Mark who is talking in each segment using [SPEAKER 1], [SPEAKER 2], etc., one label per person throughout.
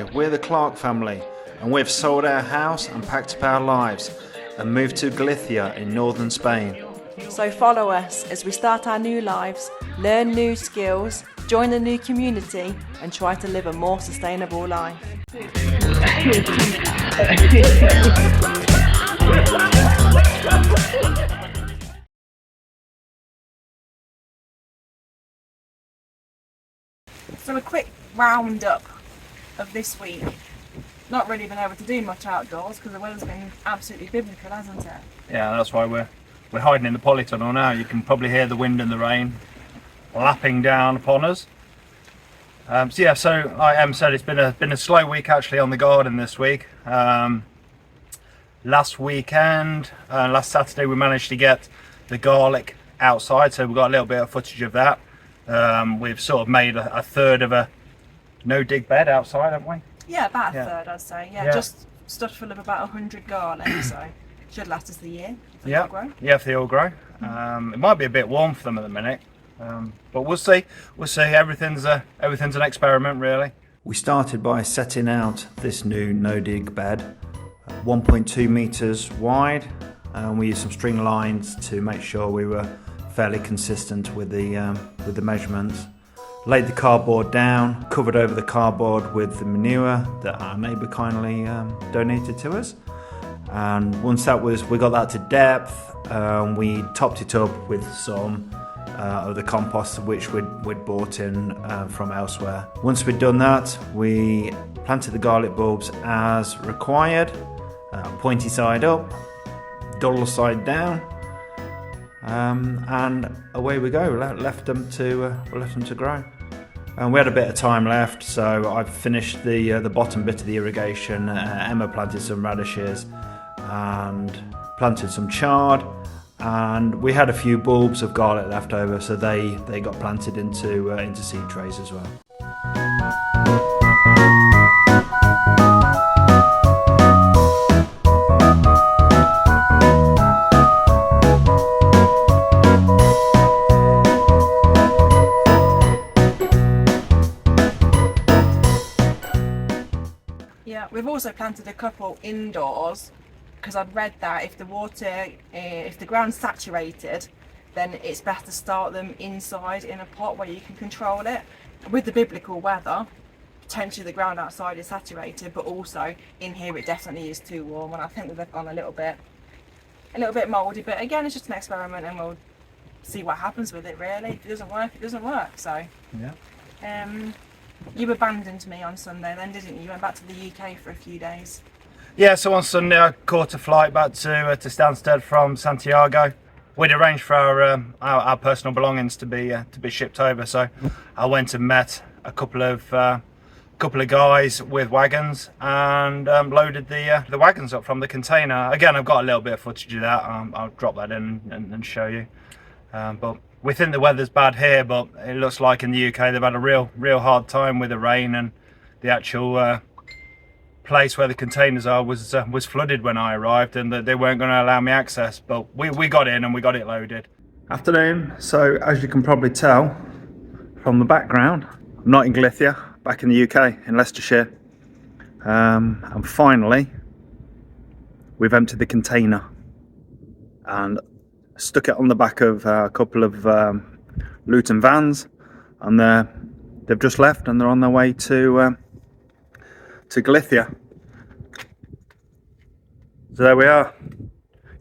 [SPEAKER 1] Hi, we're the Clark family, and we've sold our house and packed up our lives and moved to Galicia in northern Spain.
[SPEAKER 2] So follow us as we start our new lives, learn new skills, join a new community and try to live a more sustainable life. So a quick roundup of this week. Not really been able to do much outdoors because the weather's been absolutely biblical, hasn't it?
[SPEAKER 3] Yeah, that's why we're hiding in the Polytunnel now. You can probably hear the wind and the rain lapping down upon us. So like Em said, it's been a slow week actually on the garden this week. Last weekend, last Saturday, we managed to get the garlic outside, so we've got a little bit of footage of that. We've sort of made a third of a no-dig bed outside, haven't we?
[SPEAKER 2] Yeah, about a third, I'd say. Yeah, just stuffed full of about 100 garlic, so should last us the year if they all grow. Yeah, if they all grow. It might be a bit warm for them at the minute, but we'll see. We'll see. Everything's an experiment, really.
[SPEAKER 1] We started by setting out this new no-dig bed, 1.2 meters wide, and we used some string lines to make sure we were fairly consistent with the measurements. Laid the cardboard down, covered over the cardboard with the manure that our neighbour kindly donated to us. And once we got that to depth, we topped it up with some of the compost which we'd bought in from elsewhere. Once we'd done that, we planted the garlic bulbs as required, pointy side up, dull side down, and away we go. Left them to grow. And we had a bit of time left, so I've finished the bottom bit of the irrigation. Emma planted some radishes and planted some chard, and we had a few bulbs of garlic left over, so they got planted into seed trays as well.
[SPEAKER 2] We've also planted a couple indoors because I'd read that if the ground's saturated, then it's best to start them inside in a pot where you can control it. With the biblical weather, potentially the ground outside is saturated, but also in here it definitely is too warm, and I think that they've gone a little bit mouldy. But again, it's just an experiment, and we'll see what happens with it. Really, if it doesn't work, it doesn't work. So yeah. You abandoned me on Sunday then, didn't you? You went back to the UK for a few days.
[SPEAKER 3] Yeah, so on Sunday I caught a flight back to Stansted from Santiago. We'd arranged for our personal belongings to be shipped over, so I went and met a couple of guys with wagons and loaded the wagons up from the container. Again, I've got a little bit of footage of that. I'll drop that in and show you. But we think the weather's bad here, but it looks like in the UK they've had a real hard time with the rain, and the actual place where the containers are was flooded when I arrived, and they weren't going to allow me access, but we got in and we got it loaded.
[SPEAKER 1] Afternoon. So as you can probably tell from the background, I'm not in Galicia, back in the UK, in Leicestershire, and finally we've emptied the container and stuck it on the back of a couple of Luton vans, and they've just left and they're on their way to Galicia. So there we are.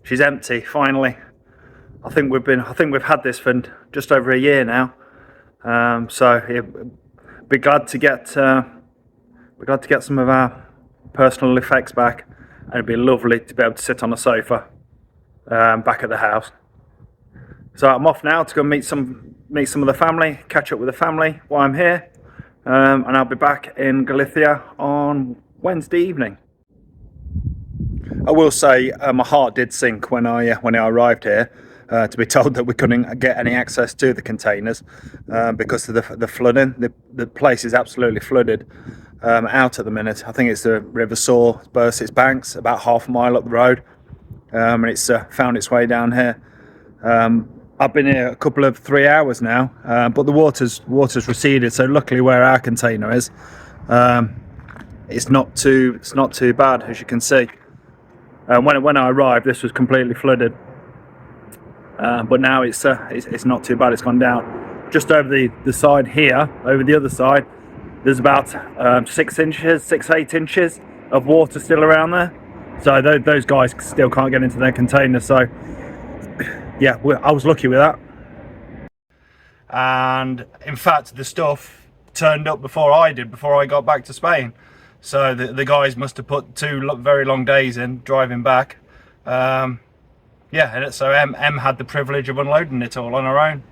[SPEAKER 1] She's empty finally. I think we've had this for just over a year now. So yeah, be glad to get some of our personal effects back, and it'd be lovely to be able to sit on a sofa back at the house. So I'm off now to go meet some of the family, catch up with the family while I'm here, and I'll be back in Galicia on Wednesday evening. I will say my heart did sink when I arrived here to be told that we couldn't get any access to the containers because of the flooding. The place is absolutely flooded out at the minute. I think it's the River Soar burst its banks about half a mile up the road, and it's found its way down here. I've been here a couple of 3 hours now, but the water's receded, so luckily where our container is, it's not too bad, as you can see. When I arrived, this was completely flooded, but now it's not too bad. It's gone down. Just over the side here, over the other side, there's about 6 inches, 8 inches of water still around there. So those guys still can't get into their container. So yeah, I was lucky with that.
[SPEAKER 3] And in fact, the stuff turned up before I got back to Spain. So the guys must have put 2 very long days in driving back. Yeah, and so Em had the privilege of unloading it all on her own.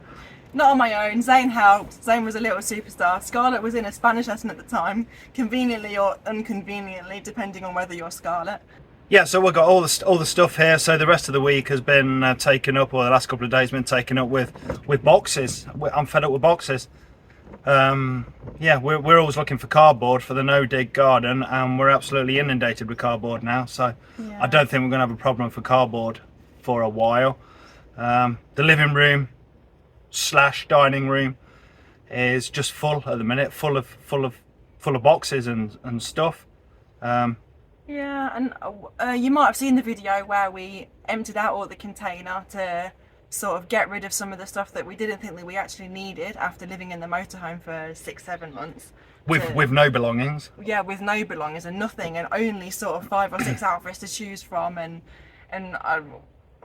[SPEAKER 2] Not on my own. Zane helped. Zane was a little superstar. Scarlett was in a Spanish lesson at the time, conveniently or inconveniently, depending on whether you're Scarlett.
[SPEAKER 3] Yeah, so we've got all the stuff here. So the rest of the week has been taken up, or the last couple of days been taken up with boxes. I'm fed up with boxes. Yeah, we're always looking for cardboard for the no-dig garden, and we're absolutely inundated with cardboard now. So yeah. I don't think we're going to have a problem for cardboard for a while. The living room / dining room is just full at the minute, full of boxes and stuff.
[SPEAKER 2] Yeah, and you might have seen the video where we emptied out all the container to sort of get rid of some of the stuff that we didn't think that we actually needed after living in the motorhome for 6-7 months.
[SPEAKER 3] With no belongings.
[SPEAKER 2] Yeah, with no belongings and nothing, and only sort of 5 or 6 outfits to choose from, and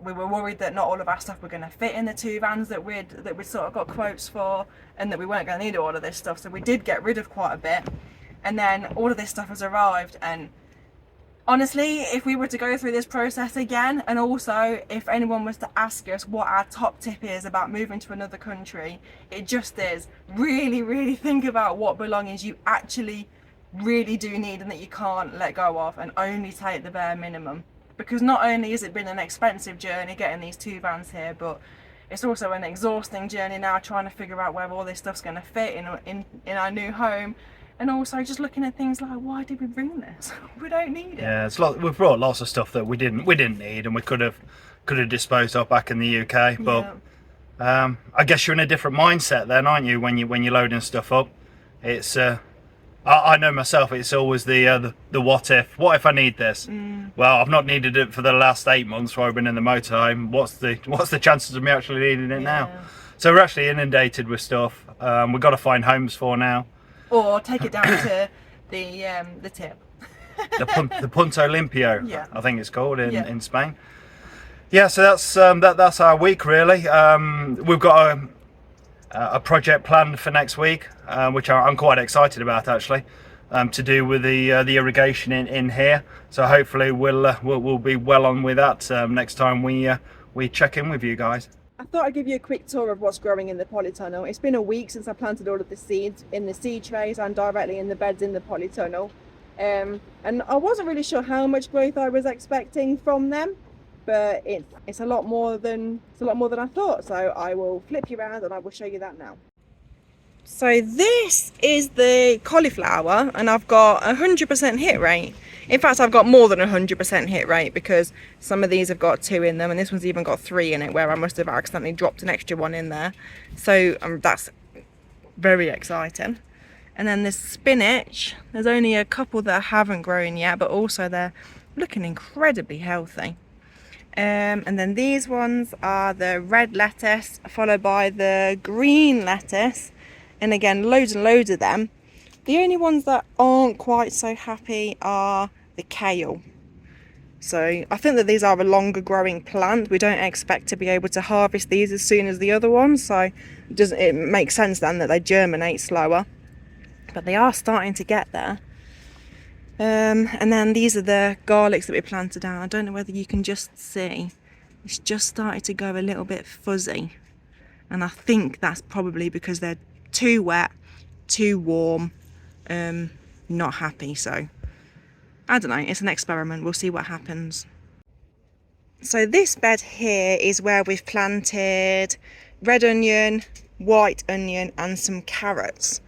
[SPEAKER 2] we were worried that not all of our stuff were going to fit in the 2 vans that we'd sort of got quotes for, and that we weren't going to need all of this stuff. So we did get rid of quite a bit, and then all of this stuff has arrived. And honestly, if we were to go through this process again, and also if anyone was to ask us what our top tip is about moving to another country, it just is really think about what belongings you actually really do need and that you can't let go of, and only take the bare minimum. Because not only has it been an expensive journey getting these 2 vans here, but it's also an exhausting journey now trying to figure out where all this stuff's going to fit in our new home. And also just looking at things like, why did we bring this? We don't need it.
[SPEAKER 3] Yeah, we've brought lots of stuff that we didn't need, and we could have disposed of back in the UK. But yeah. I guess you're in a different mindset then, aren't you? When you're loading stuff up, it's I know myself. It's always the what if I need this? Well, I've not needed it for the last 8 months while I've been in the motorhome. What's the chances of me actually needing it now? So we're actually inundated with stuff. We've got to find homes for now.
[SPEAKER 2] Or take it down to the tip.
[SPEAKER 3] the Punto Limpio,
[SPEAKER 2] yeah.
[SPEAKER 3] I think it's called in Spain. Yeah, so that's our week really. We've got a project planned for next week, which I'm quite excited about actually, to do with the irrigation in here. So hopefully we'll be well on with that next time we check in with you guys.
[SPEAKER 2] I thought I'd give you a quick tour of what's growing in the polytunnel. It's been a week since I planted all of the seeds in the seed trays and directly in the beds in the polytunnel. And I wasn't really sure how much growth I was expecting from them, but it's a lot more than I thought. So I will flip you around and I will show you that now. So this is the cauliflower, and I've got 100% hit rate. In fact, I've got more than 100% hit rate, because some of these have got 2 in them, and this one's even got 3 in it, where I must have accidentally dropped an extra one in there. So that's very exciting. And then the spinach, there's only a couple that haven't grown yet, but also they're looking incredibly healthy. And then these ones are the red lettuce, followed by the green lettuce, and again loads and loads of them. The only ones that aren't quite so happy are the kale. So I think that these are a longer growing plant. We don't expect to be able to harvest these as soon as the other ones, so it makes sense then that they germinate slower. But they are starting to get there. And then these are the garlics that we planted down. I don't know whether you can just see. It's just started to go a little bit fuzzy. And I think that's probably because they're too wet, too warm, not happy. So I don't know, it's an experiment, we'll see what happens. So this bed here is where we've planted red onion, white onion and some carrots.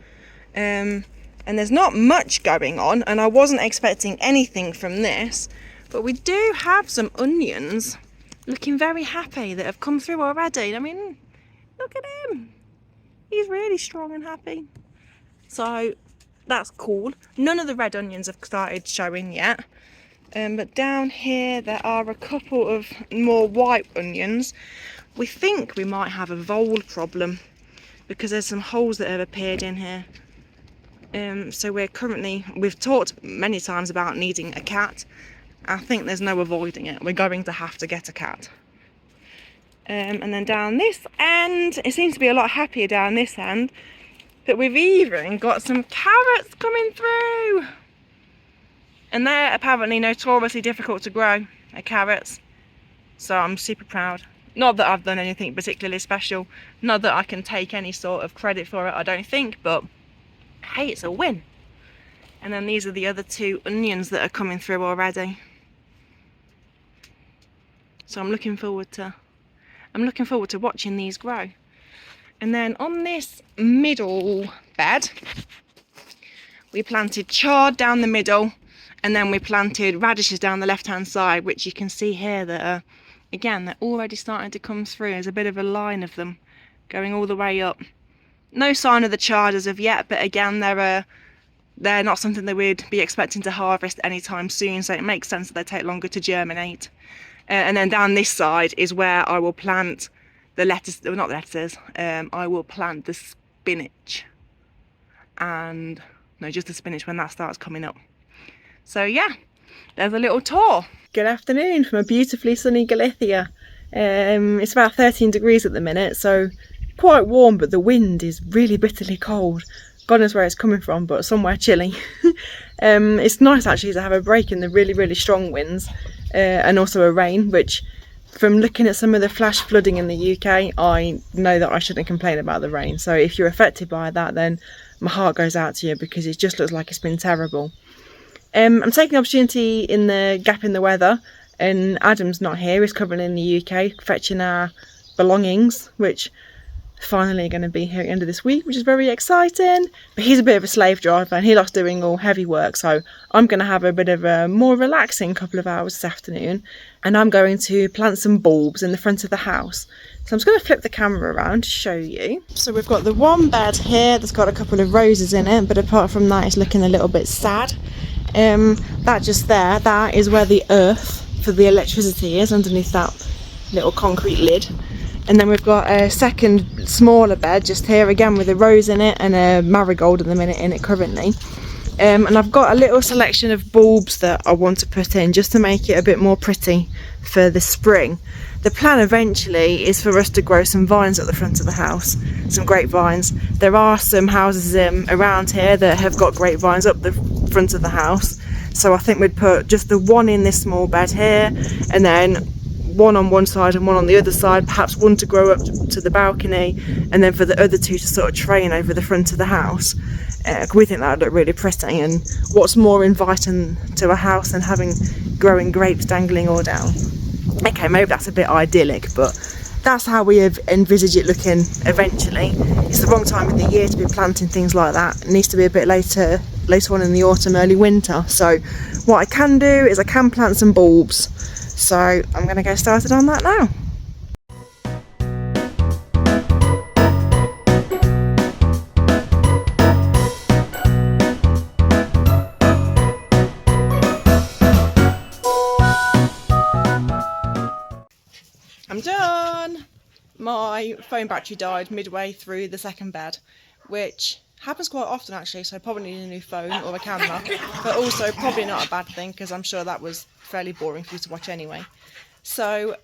[SPEAKER 2] And there's not much going on, and I wasn't expecting anything from this, but we do have some onions looking very happy that have come through already. I mean, look at him, he's really strong and happy. So that's cool. None of the red onions have started showing yet. But down here there are a couple of more white onions. We think we might have a vole problem because there's some holes that have appeared in here. So we've talked many times about needing a cat. I think there's no avoiding it. We're going to have to get a cat. And then down this end, it seems to be a lot happier down this end, that we've even got some carrots coming through. And they're apparently notoriously difficult to grow, carrots. So I'm super proud. Not that I've done anything particularly special. Not that I can take any sort of credit for it, I don't think, but hey, it's a win. And then these are the other 2 onions that are coming through already. So I'm looking forward to watching these grow. And then on this middle bed, we planted chard down the middle, and then we planted radishes down the left-hand side, which you can see here that are, again, they're already starting to come through. There's a bit of a line of them going all the way up. No sign of the chard as of yet, but again, they're not something that we'd be expecting to harvest anytime soon, so it makes sense that they take longer to germinate. And then down this side is where I will plant the lettuce, well, not the lettuces, I will plant the spinach. And, no, just the spinach when that starts coming up. So yeah, there's a little tour. Good afternoon from a beautifully sunny Galicia. It's about 13 degrees at the minute, so quite warm, but the wind is really bitterly cold. God knows where it's coming from, but somewhere chilly. It's nice actually to have a break in the really, really strong winds, and also a rain, which from looking at some of the flash flooding in the UK, I know that I shouldn't complain about the rain. So if you're affected by that, then my heart goes out to you, because it just looks like it's been terrible. I'm taking the opportunity in the gap in the weather, and Adam's not here, he's covering in the UK, fetching our belongings, which finally going to be here at the end of this week, which is very exciting. But he's a bit of a slave driver and he likes doing all heavy work, so I'm going to have a bit of a more relaxing couple of hours this afternoon, and I'm going to plant some bulbs in the front of the house. So I'm just going to flip the camera around to show you. So we've got the one bed here that's got a couple of roses in it, but apart from that it's looking a little bit sad. That just there, that is where the earth for the electricity is, underneath that little concrete lid. And then we've got a second smaller bed just here, again with a rose in it and a marigold at the minute in it currently. And I've got a little selection of bulbs that I want to put in just to make it a bit more pretty for the spring. The plan eventually is for us to grow some vines at the front of the house, some grapevines. There are some houses around here that have got grapevines up the front of the house, so I think we'd put just the one in this small bed here, and then one on one side and one on the other side, perhaps one to grow up to the balcony, and then for the other 2 to sort of train over the front of the house. We think that would look really pretty, and what's more inviting to a house than having growing grapes dangling all down. Okay, maybe that's a bit idyllic, but that's how we envisage it looking eventually. It's the wrong time of the year to be planting things like that. It needs to be a bit later on in the autumn, early winter. So what I can do is I can plant some bulbs. So I'm going to get started on that now. I'm done! My phone battery died midway through the second bed, which happens quite often actually, so I probably need a new phone or a camera, but also probably not a bad thing because I'm sure that was fairly boring for you to watch anyway. So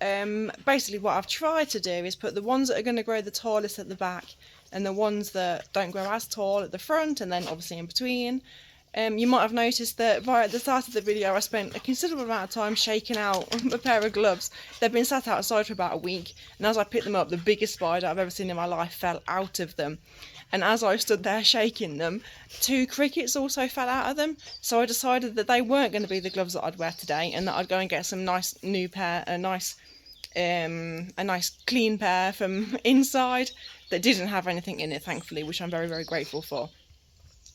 [SPEAKER 2] basically what I've tried to do is put the ones that are going to grow the tallest at the back and the ones that don't grow as tall at the front, and then obviously in between. You might have noticed that right at the start of the video I spent a considerable amount of time shaking out a pair of gloves. They've been sat outside for about a week, and as I picked them up, the biggest spider I've ever seen in my life fell out of them. And as I stood there shaking them, 2 crickets also fell out of them. So I decided that they weren't going to be the gloves that I'd wear today, and that I'd go and get some nice new pair, a nice clean pair from inside that didn't have anything in it, thankfully, which I'm very, very grateful for.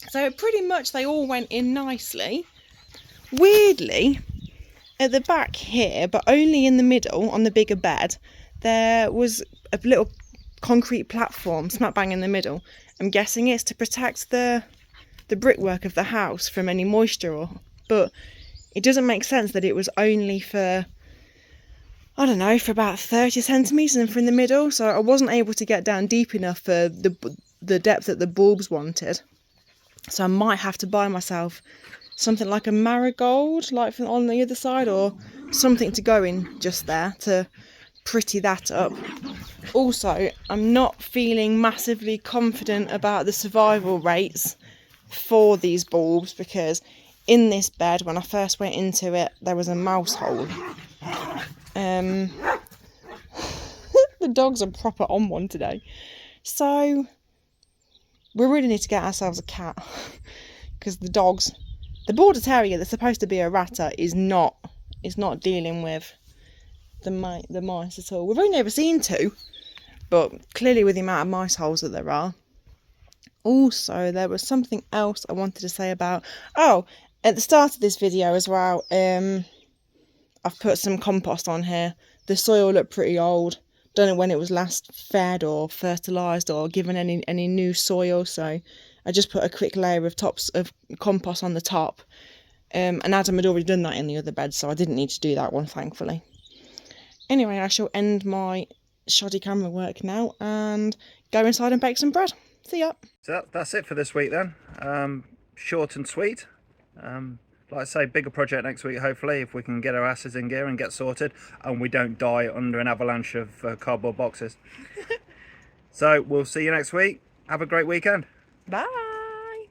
[SPEAKER 2] So pretty much they all went in nicely. Weirdly, at the back here, but only in the middle on the bigger bed, there was a little concrete platform smack bang in the middle. I'm guessing it's to protect the the brickwork of the house from any moisture, but it doesn't make sense that it was only for, I don't know, for about 30 centimetres and from the middle, so I wasn't able to get down deep enough for the depth that the bulbs wanted. So I might have to buy myself something like a marigold, like from on the other side, or something to go in just there to pretty that up. Also, I'm not feeling massively confident about the survival rates for these bulbs, because in this bed, when I first went into it, there was a mouse hole. The dogs are proper on one today. So we really need to get ourselves a cat, because the border terrier that's supposed to be a ratter is not dealing with the mice at all. We've only ever seen 2, but clearly with the amount of mice holes that there are. Also, there was something else I wanted to say about, at the start of this video as well, I've put some compost on here. The soil looked pretty old. Don't know when it was last fed or fertilised or given any new soil, so I just put a quick layer of compost on the top. And Adam had already done that in the other bed, so I didn't need to do that one, thankfully. Anyway, I shall end my shoddy camera work now and go inside and bake some bread. See ya.
[SPEAKER 1] So that's it for this week then. Short and sweet. Like I say, bigger project next week, hopefully, if we can get our asses in gear and get sorted and we don't die under an avalanche of cardboard boxes. So we'll see you next week. Have a great weekend.
[SPEAKER 2] Bye.